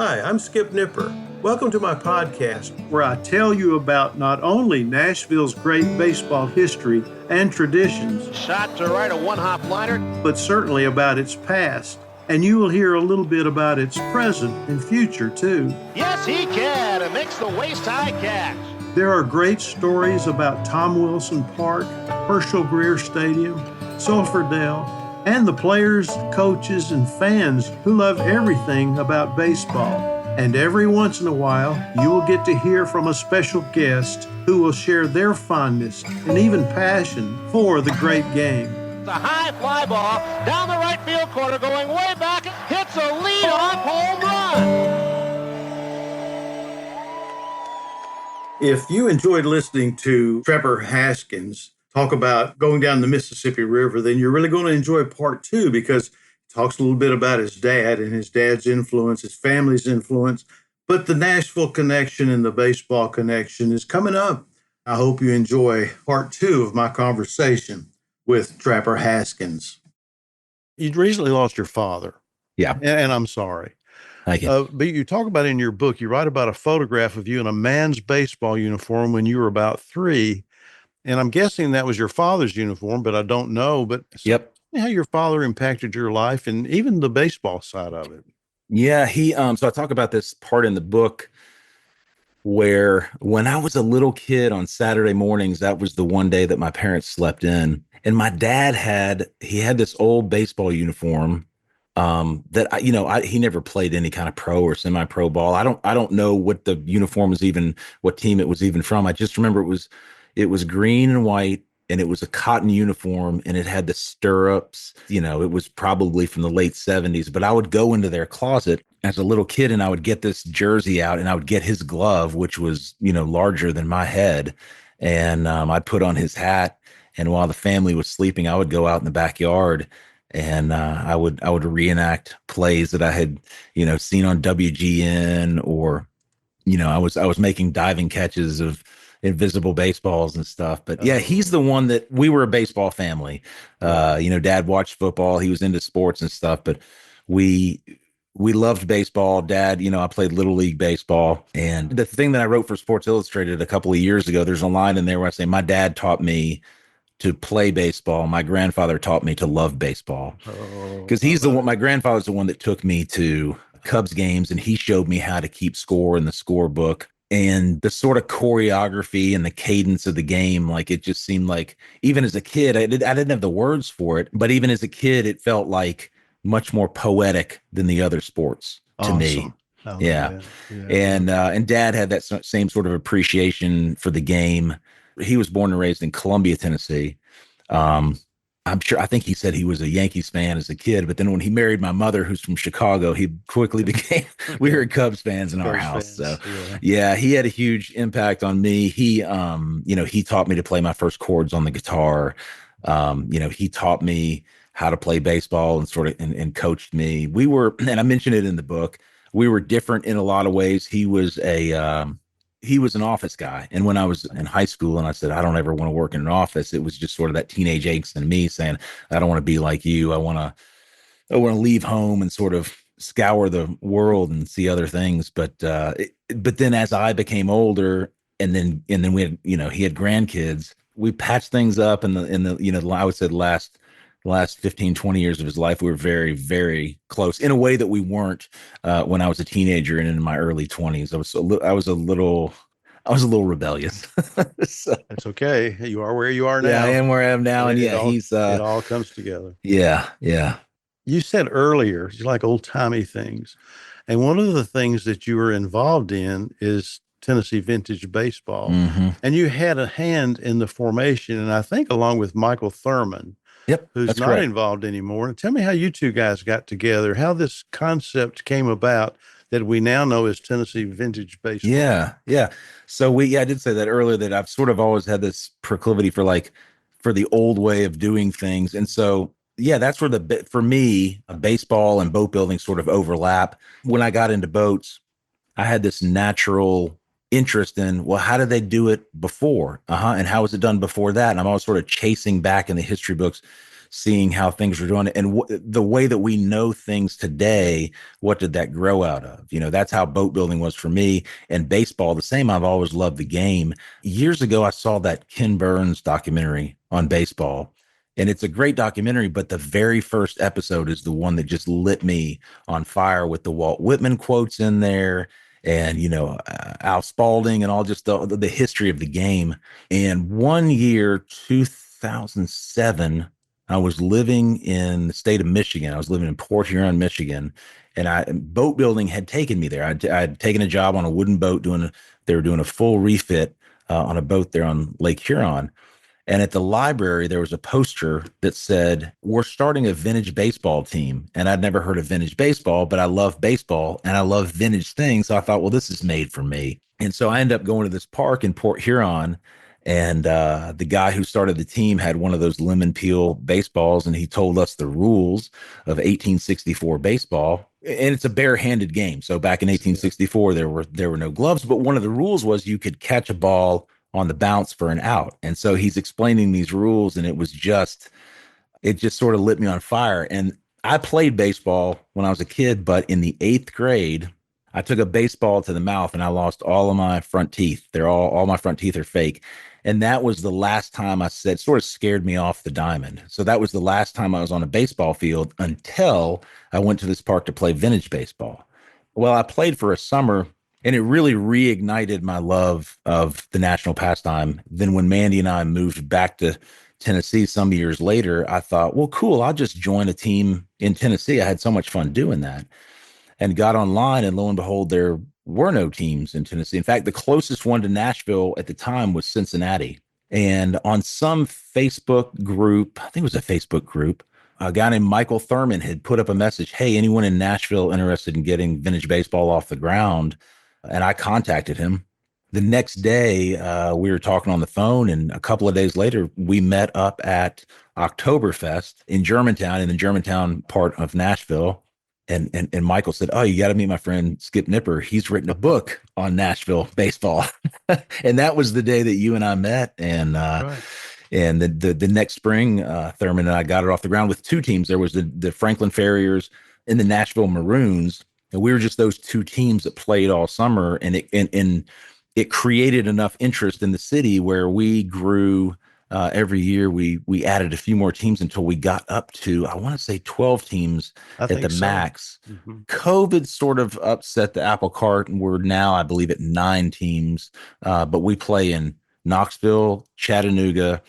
Hi, I'm Skip Nipper. Welcome to my podcast, where I tell you about not only Nashville's great baseball history and traditions, shot to right, a one-hop liner, but certainly about its past. And you will hear a little bit about its present and future, too. Yes, he can. It makes the waist-high catch. There are great stories about Tom Wilson Park, Herschel Greer Stadium, Sulphur Dell, and the players, coaches, and fans who love everything about baseball. And every once in a while, you will get to hear from a special guest who will share their fondness and even passion for the great game. It's a high fly ball down the right field corner, going way back, hits a lead-off home run. If you enjoyed listening to TrapperHaskins talk about going down the Mississippi River, then you're really going to enjoy part 2, because he talks a little bit about his dad and his dad's influence, his family's influence. But the Nashville connection and the baseball connection is coming up. I hope you enjoy part 2 of my conversation with Trapper Haskins. You recently lost your father. Yeah. And I'm sorry. Thank you. But you talk about in your book, you write about a photograph of you in a man's baseball uniform when you were about 3. And I'm guessing that was your father's uniform, but I don't know. But Yep. How your father impacted your life and even the baseball side of it. Yeah, so I talk about this part in the book where when I was a little kid on Saturday mornings, that was the one day that my parents slept in. And my dad had this old baseball uniform that he never played any kind of pro or semi-pro ball. I don't know what the uniform was even, what team it was even from. I just remember it was green and white, and it was a cotton uniform, and it had the stirrups. It was probably from the late 70s, but I would go into their closet as a little kid and I would get this jersey out and I would get his glove, which was, larger than my head. And I'd put on his hat, and while the family was sleeping, I would go out in the backyard and I would reenact plays that I had, seen on WGN, or, I was making diving catches of invisible baseballs and stuff. But yeah, he's the one that we were a baseball family. Dad watched football. He was into sports and stuff, but we loved baseball. Dad, I played Little League baseball. And the thing that I wrote for Sports Illustrated a couple of years ago, there's a line in there where I say, my dad taught me to play baseball. My grandfather taught me to love baseball. Because my grandfather's the one that took me to Cubs games, and he showed me how to keep score in the scorebook. And the sort of choreography and the cadence of the game, like, it just seemed like, even as a kid, I didn't have the words for it, but even as a kid, it felt like much more poetic than the other sports to me. Oh, yeah. And Dad had that same sort of appreciation for the game. He was born and raised in Columbia, Tennessee. I think he said he was a Yankees fan as a kid, but then when he married my mother, who's from Chicago, he quickly became, we were Cubs fans in our house. So yeah, he had a huge impact on me. He taught me to play my first chords on the guitar. He taught me how to play baseball and coached me. And I mentioned it in the book, we were different in a lot of ways. He was an office guy. And when I was in high school and I said, I don't ever want to work in an office, it was just sort of that teenage angst in me saying, I don't want to be like you. I want to leave home and sort of scour the world and see other things. But then as I became older, and then we had, he had grandkids, we patched things up in the I would say the last 15, 20 years of his life, we were very, very close in a way that we weren't when I was a teenager and in my early 20s. I was a little rebellious. So, that's okay. You are where you are now. Yeah, I am where I am now. And it all comes together. Yeah. Yeah. You said earlier, you like old timey things. And one of the things that you were involved in is Tennessee vintage baseball. Mm-hmm. And you had a hand in the formation. And I think along with Michael Thurman, who's not correct. Involved anymore. And tell me how you two guys got together, how this concept came about that we now know as Tennessee vintage baseball. Yeah. So I did say that earlier, that I've sort of always had this proclivity for the old way of doing things. And so, yeah, that's where for me, baseball and boat building sort of overlap. When I got into boats, I had this natural interest in, well, how did they do it before? And how was it done before that? And I'm always sort of chasing back in the history books seeing how things were doing, and the way that we know things today. What did that grow out of? That's how boat building was for me, and baseball the same. I've always loved the game. Years ago, I saw that Ken Burns documentary on baseball, and it's a great documentary, but the very first episode is the one that just lit me on fire, with the Walt Whitman quotes in there, and Al Spalding, and all just the history of the game. And one year, 2007, I was living in the state of Michigan. I was living in Port Huron, Michigan, and boat building had taken me there. I'd taken a job on a wooden boat they were doing a full refit on a boat there on Lake Huron. And at the library, there was a poster that said, "We're starting a vintage baseball team." And I'd never heard of vintage baseball, but I love baseball and I love vintage things. So I thought, well, this is made for me. And so I ended up going to this park in Port Huron. And the guy who started the team had one of those lemon peel baseballs, and he told us the rules of 1864 baseball. And it's a barehanded game. So back in 1864, there were no gloves, but one of the rules was you could catch a ball on the bounce for an out. And so he's explaining these rules, and it just sort of lit me on fire. And I played baseball when I was a kid, but in the 8th grade, I took a baseball to the mouth and I lost all of my front teeth. All my front teeth are fake. And that was the last time sort of scared me off the diamond. So that was the last time I was on a baseball field until I went to this park to play vintage baseball. Well, I played for a summer, and it really reignited my love of the national pastime. Then when Mandy and I moved back to Tennessee some years later, I thought, well, cool, I'll just join a team in Tennessee. I had so much fun doing that, and got online, and lo and behold, there were no teams in Tennessee. In fact, the closest one to Nashville at the time was Cincinnati. And on some Facebook group, I think it was a Facebook group, a guy named Michael Thurman had put up a message, "Hey, anyone in Nashville interested in getting vintage baseball off the ground?" And I contacted him. The next day, we were talking on the phone, and a couple of days later, we met up at Oktoberfest in the Germantown part of Nashville. And Michael said, "Oh, you got to meet my friend Skip Nipper. He's written a book on Nashville baseball." And that was the day that you and I met. And right. And the next spring, Thurman and I got it off the ground with two teams. There was the Franklin Farriers and the Nashville Maroons. And we were just those two teams that played all summer. And it created enough interest in the city where we grew. Every year we added a few more teams until we got up to, I want to say, 12 teams at the max. Mm-hmm. COVID sort of upset the apple cart, and we're now, I believe, at 9 teams. But we play in Knoxville, Chattanooga,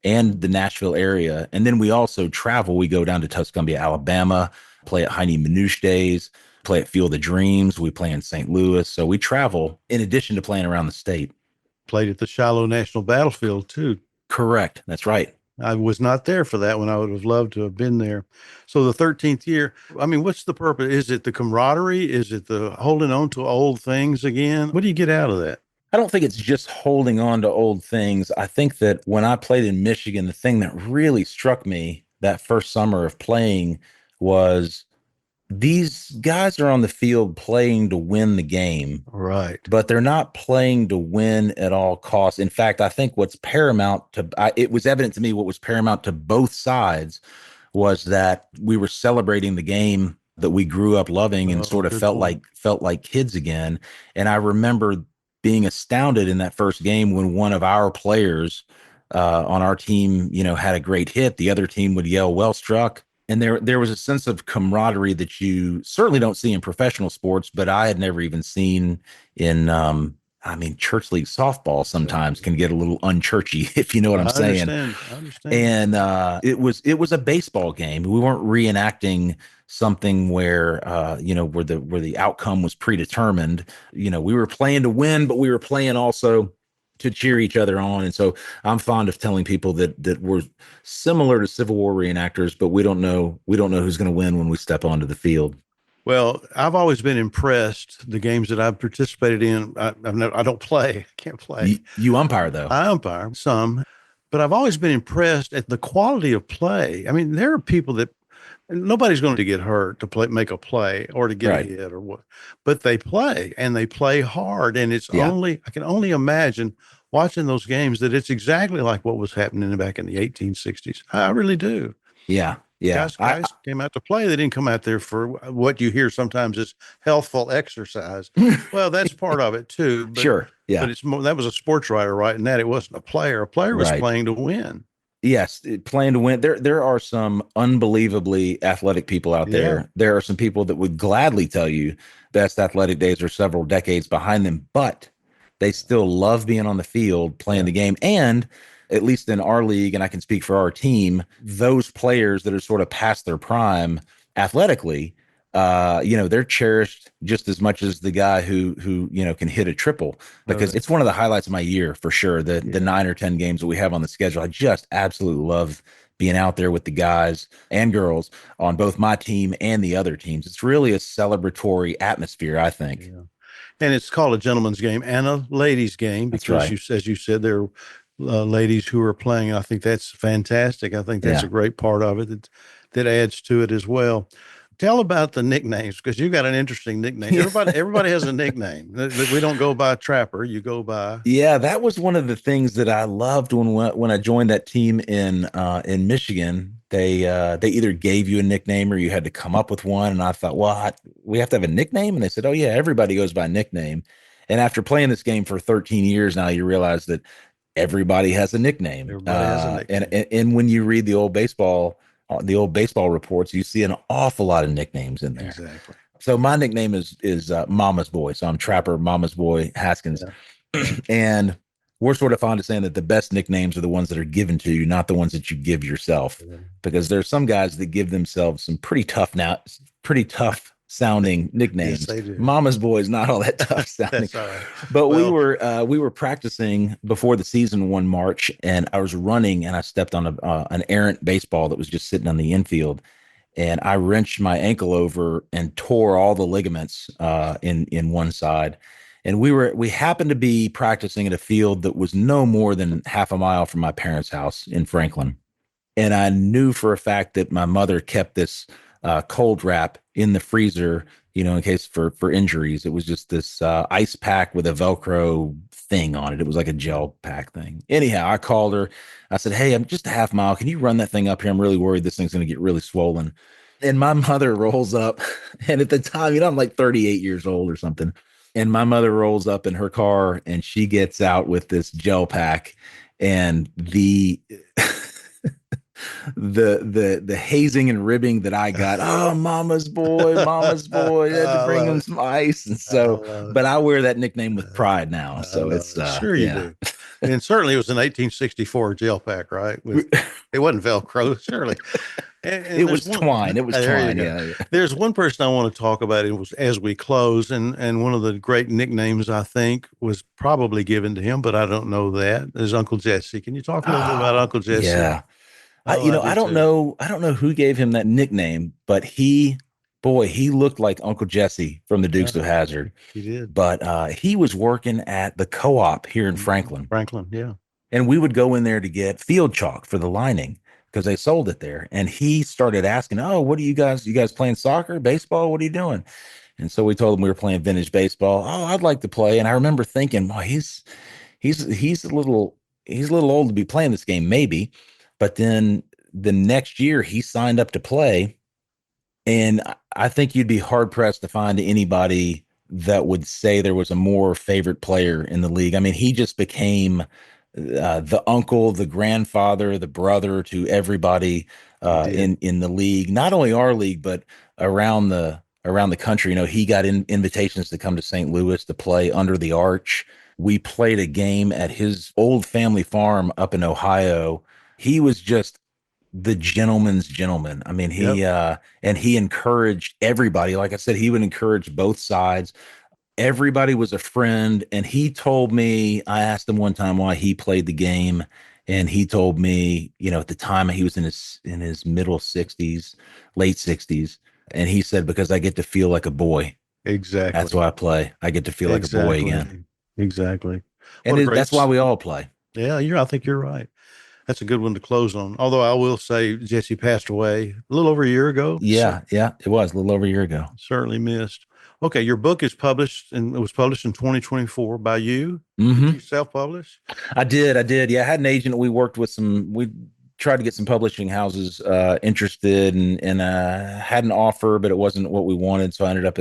and the Nashville area. And then we also travel. We go down to Tuscumbia, Alabama, play at Heine Minouche Days, play at Field of Dreams. We play in St. Louis. So we travel in addition to playing around the state. Played at the Shiloh National Battlefield, too. Correct. That's right. I was not there for that one. I would have loved to have been there. So the 13th year, I mean, what's the purpose? Is it the camaraderie? Is it the holding on to old things again? What do you get out of that? I don't think it's just holding on to old things. I think that when I played in Michigan, the thing that really struck me that first summer of playing was these guys are on the field playing to win the game. Right. But they're not playing to win at all costs. In fact, I think what's paramount it was evident to me what was paramount to both sides was that we were celebrating the game that we grew up loving and sort of felt like kids again. And I remember being astounded in that first game when one of our players on our team, had a great hit. The other team would yell, "Well struck." And there was a sense of camaraderie that you certainly don't see in professional sports, but I had never even seen in, church league softball sometimes can get a little unchurchy, if you know what I'm saying. I understand. And it was a baseball game. We weren't reenacting something where the outcome was predetermined. We were playing to win, but we were playing also to cheer each other on. And so I'm fond of telling people that we're similar to Civil War reenactors, but we don't know who's going to win when we step onto the field. Well, I've always been impressed. The games that I've participated in, I don't play. I can't play. You umpire, though. I umpire some, but I've always been impressed at the quality of play. I mean, there are people that nobody's going to get hurt to make a play or to get a hit or what, but they play and they play hard. And I can only imagine watching those games that it's exactly like what was happening back in the 1860s. I really do. Yeah. Yeah. Guys came out to play. They didn't come out there for what you hear sometimes is healthful exercise. Well, that's part of it too, Sure. but Yeah. it's more, that was a sports writer writing that. It wasn't a player. A player was Right. playing to win. Yes, playing to win. There are some unbelievably athletic people out Yeah. there. There are some people that would gladly tell you best athletic days are several decades behind them, but they still love being on the field playing Yeah. the game. And at least in our league, and I can speak for our team, those players that are sort of past their prime athletically, they're cherished just as much as the guy who can hit a triple, because it's one of the highlights of my year for sure. The 9 or 10 games that we have on the schedule, I just absolutely love being out there with the guys and girls on both my team and the other teams. It's really a celebratory atmosphere, I think. Yeah. And it's called a gentleman's game and a ladies' game That's because right. as you said, there are ladies who are playing. I think that's fantastic. I think that's Yeah. a great part of it that adds to it as well. Tell about the nicknames because you got an interesting nickname. Everybody has a nickname. We don't go by Trapper. You go by. Yeah, that was one of the things that I loved when I joined that team in Michigan. They either gave you a nickname or you had to come up with one. And I thought, well, we have to have a nickname. And they said, oh yeah, everybody goes by nickname. And after playing this game for 13 years now, you realize that everybody has a nickname. Everybody has a nickname. And when you read the old baseball reports, you see an awful lot of nicknames in there. Exactly. So my nickname is Mama's Boy. So I'm Trapper Mama's Boy Haskins. Yeah. And we're sort of fond of saying that the best nicknames are the ones that are given to you, not the ones that you give yourself, because there's some guys that give themselves some pretty tough sounding nicknames. Yes, they do. Mama's Boy is not all that tough sounding. That's all right. But we were practicing before the season one March, and I was running and I stepped on an errant baseball that was just sitting on the infield, and I wrenched my ankle over and tore all the ligaments in one side. And we happened to be practicing at a field that was no more than half a mile from my parents' house in Franklin. And I knew for a fact that my mother kept this cold wrap in the freezer, in case for injuries. It was just this ice pack with a Velcro thing on it. It was like a gel pack thing. Anyhow, I called her. I said, hey, I'm just a half mile. Can you run that thing up here? I'm really worried this thing's going to get really swollen. And my mother rolls up. And at the time, I'm like 38 years old or something. And my mother rolls up in her car and she gets out with this gel pack, and the the hazing and ribbing that I got. Oh, mama's boy. I had to bring him some ice. And so, but I wear that nickname with pride now. So it's sure you do. And certainly it was an 1864 gel pack, right? It wasn't Velcro, surely. And it was twine. It was twine. Yeah. There's one person I want to talk about. It was as we close, and one of the great nicknames I think was probably given to him, but I don't know that, is Uncle Jesse. Can you talk a little bit about Uncle Jesse? Yeah. I don't know who gave him that nickname, but he looked like Uncle Jesse from the Dukes of Hazzard. He did. But he was working at the co-op here in Franklin. Yeah. And we would go in there to get field chalk for the lining because they sold it there. And he started asking, oh, what are you guys playing soccer, baseball? What are you doing? And so we told him we were playing vintage baseball. Oh, I'd like to play. And I remember thinking, well, he's a little old to be playing this game, maybe. But then the next year he signed up to play. And I think you'd be hard pressed to find anybody that would say there was a more favorite player in the league. I mean, he just became the uncle, the grandfather, the brother to everybody in the league, not only our league, but around the country. He got invitations to come to St. Louis to play under the arch. We played a game at his old family farm up in Ohio. He was just the gentleman's gentleman. I mean, and he encouraged everybody. Like I said, he would encourage both sides. Everybody was a friend. And he told me, I asked him one time why he played the game. And he told me, at the time he was in his middle 60s, late 60s. And he said, because I get to feel like a boy. Exactly. That's why I play. I get to feel like a boy again. Exactly. And that's why we all play. Yeah, I think you're right. That's a good one to close on. Although I will say Jesse passed away a little over a year ago. Yeah, it was a little over a year ago. Certainly missed. Okay, your book is published, and it was published in 2024 by you. Mm-hmm. Did you self-publish? I did. Yeah, I had an agent. We worked with we tried to get some publishing houses interested, and had an offer, but it wasn't what we wanted. So I ended up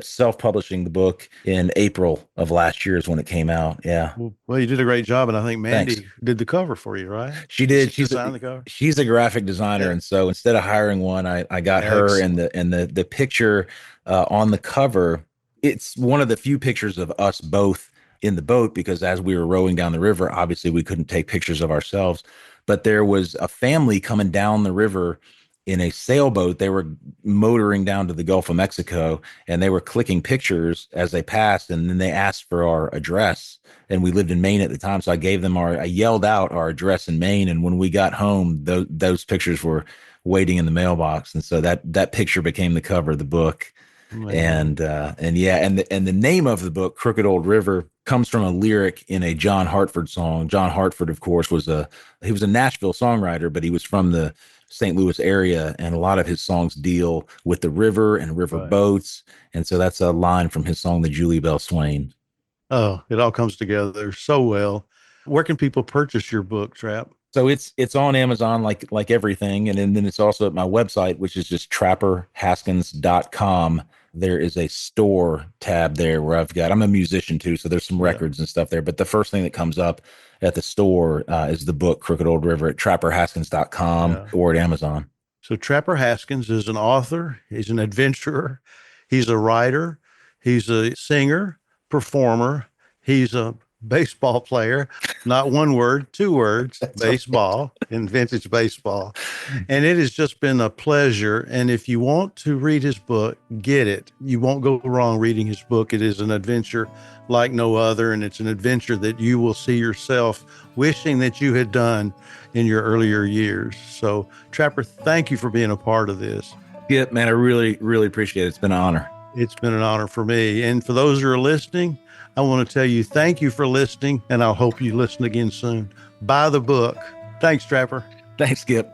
self-publishing the book in April of last year is when it came out. Yeah. Well, you did a great job, and I think Thanks. Mandy did the cover for you, right? She did. She designed the cover. She's a graphic designer, Yeah. and so instead of hiring one, I got her, and the picture on the cover. It's one of the few pictures of us both in the boat, because as we were rowing down the river, obviously we couldn't take pictures of ourselves, but there was a family coming down the river in a sailboat. They were motoring down to the Gulf of Mexico, and they were clicking pictures as they passed. And then they asked for our address, and we lived in Maine at the time. So I yelled out our address in Maine. And when we got home, those pictures were waiting in the mailbox. And so that picture became the cover of the book. And the name of the book, Crooked Old River, comes from a lyric in a John Hartford song. John Hartford, of course, was a Nashville songwriter, but he was from the St. Louis area, and a lot of his songs deal with the river and river boats. And so that's a line from his song, The Julie Bell Swain. Oh, it all comes together so well. Where can people purchase your book, Trap? So it's on Amazon, like everything. And then it's also at my website, which is just TrapperHaskins.com. There is a store tab there where I'm a musician too. So there's some records and stuff there. But the first thing that comes up at the store is the book Crooked Old River at TrapperHaskins.com or at Amazon. So Trapper Haskins is an author. He's an adventurer. He's a writer. He's a singer, performer. He's a baseball player, not one word, two words, baseball in vintage baseball. And it has just been a pleasure. And if you want to read his book, get it. You won't go wrong reading his book. It is an adventure like no other. And it's an adventure that you will see yourself wishing that you had done in your earlier years. So Trapper, thank you for being a part of this. Yeah, man, I really, really appreciate it. It's been an honor. It's been an honor for me. And for those who are listening, I want to tell you, thank you for listening, and I'll hope you listen again soon. Buy the book. Thanks, Trapper. Thanks, Skip.